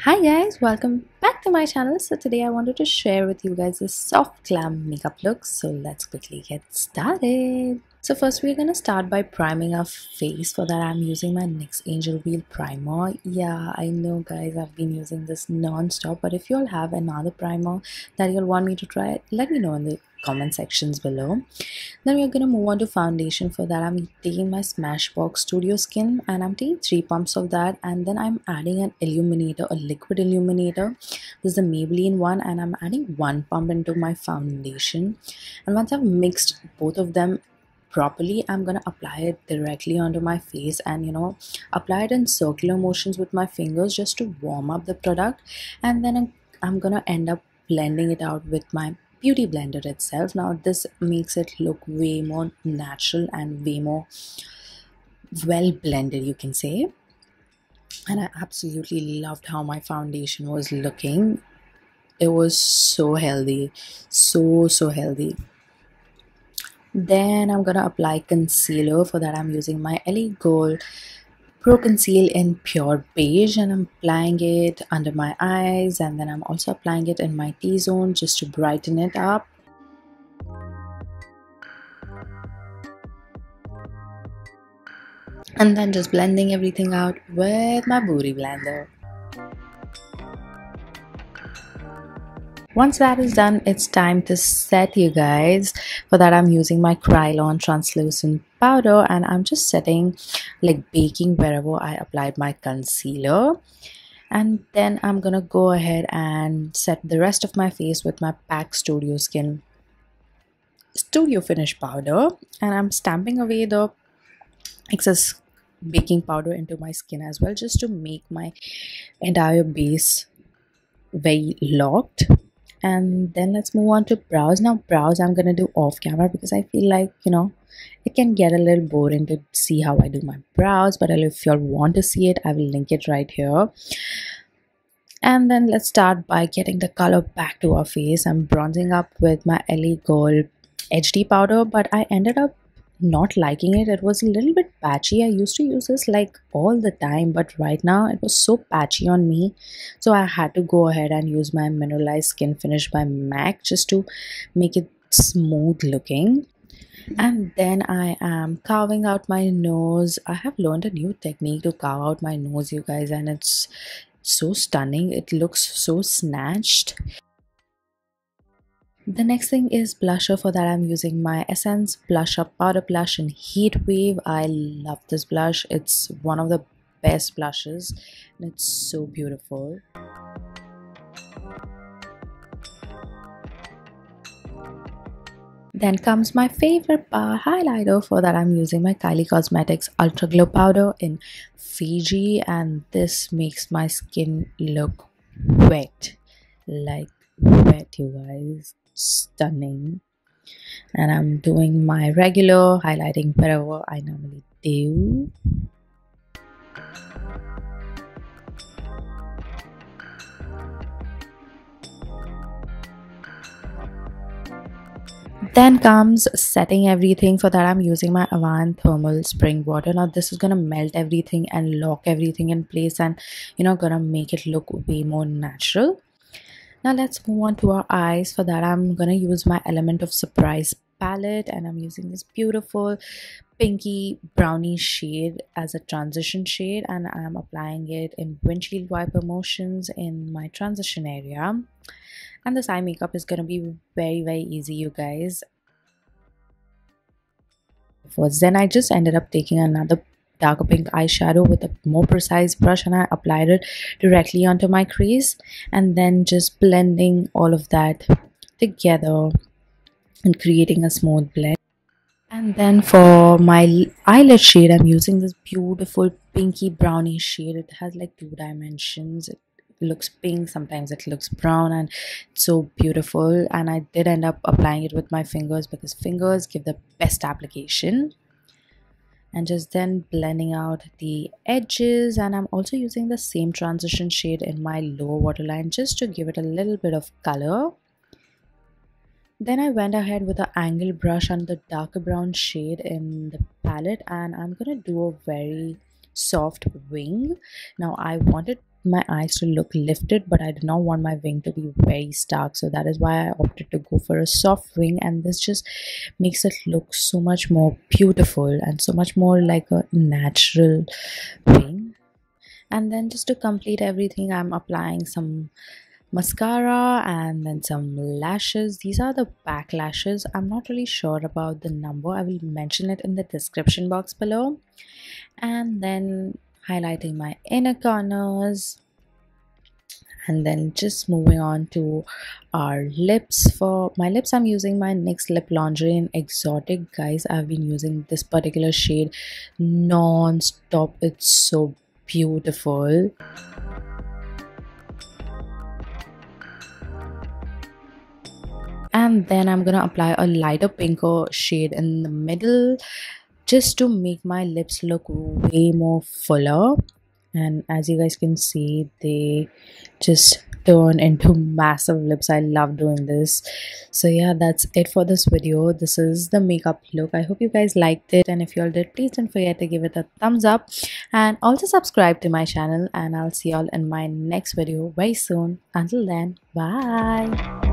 Hi guys, welcome back to my channel. So today I wanted to share with you guys a soft glam makeup look. So let's quickly get started. So first we're gonna start by priming our face. For that I'm using my NYX Angel Wheel primer. Yeah, I know guys, I've been using this non-stop, but if you all have another primer that you'll want me to try, let me know in the comment sections below. Then we're gonna move on to foundation. For that I'm taking my Smashbox Studio Skin and I'm taking 3 pumps of that, and then I'm adding an illuminator, a liquid illuminator. This is the Maybelline one, and I'm adding 1 pump into my foundation. And once I've mixed both of them properly, I'm gonna apply it directly onto my face and apply it in circular motions with my fingers just to warm up the product. And then I'm gonna end up blending it out with my beauty blender itself. Now this makes it look way more natural and way more well blended, you can say. And I absolutely loved how my foundation was looking. It was so healthy, so healthy. Then I'm gonna apply concealer. For that I'm using my LA Gold Pro Conceal in pure beige, and I'm applying it under my eyes, and then I'm also applying it in my T-zone just to brighten it up. And then just blending everything out with my beauty blender. Once that is done, it's time to set, you guys. For that I'm using my Kryolon translucent powder, and I'm just setting, like baking wherever I applied my concealer. And then I'm gonna go ahead and set the rest of my face with my PAC Studio Finish powder, and I'm stamping away the excess baking powder into my skin as well, just to make my entire base very locked. And then let's move on to brows. Now brows I'm gonna do off camera because I feel like it can get a little boring to see how I do my brows, but if you all want to see it, I will link it right here. And then let's start by getting the color back to our face. I'm bronzing up with my LA Gold HD powder, but I ended up not liking it. It was a little bit patchy. I used to use this like all the time, but right now it was so patchy on me, so I had to go ahead and use my Mineralized Skin Finish by MAC just to make it smooth looking. And then I am carving out my nose. I have learned a new technique to carve out my nose, you guys, and it's so stunning. It looks so snatched. The next thing is blusher. For that I'm using my Essence Blusher Powder Blush in Heat Wave. I love this blush. It's one of the best blushes and it's so beautiful. Then comes my favorite bar highlighter. For that I'm using my Kylie Cosmetics Ultra Glow Powder in Fiji, and this makes my skin look wet, like wet, you guys. Stunning. And I'm doing my regular highlighting wherever I normally do. Then comes setting everything. For that I'm using my Avene thermal spring water. Now this is gonna melt everything and lock everything in place, and gonna make it look way more natural. Now let's move on to our eyes. For that I'm gonna use my Element of Surprise palette, and I'm using this beautiful pinky brownie shade as a transition shade, and I'm applying it in windshield wiper motions in my transition area. And this eye makeup is gonna be very easy, you guys. Then I just ended up taking another darker pink eyeshadow with a more precise brush, and I applied it directly onto my crease, and then just blending all of that together and creating a smooth blend. And then for my eyelid shade I'm using this beautiful pinky brownie shade. It has like 2 dimensions. It looks pink, sometimes it looks brown, and it's so beautiful. And I did end up applying it with my fingers because fingers give the best application. And just then blending out the edges, and I'm also using the same transition shade in my lower waterline just to give it a little bit of color. Then I went ahead with an angle brush on the darker brown shade in the palette, and I'm gonna do a very soft wing. Now I wanted my eyes to look lifted, but I did not want my wing to be very stark, so that is why I opted to go for a soft wing, and this just makes it look so much more beautiful and so much more like a natural wing. And then just to complete everything, I'm applying some mascara and then some lashes. These are the PAC lashes. I'm not really sure about the number. I will mention it in the description box below. And then highlighting my inner corners, and then just moving on to our lips. For my lips, I'm using my NYX Lip Lingerie in Exotic. Guys, I've been using this particular shade non-stop. It's so beautiful. And then I'm gonna apply a lighter pinker shade in the middle just to make my lips look way more fuller. And as you guys can see, they just turn into massive lips. I love doing this. So yeah, that's it for this video. This is the makeup look. I hope you guys liked it, and if you all did, please don't forget to give it a thumbs up and also subscribe to my channel, and I'll see y'all in my next video very soon. Until then, bye.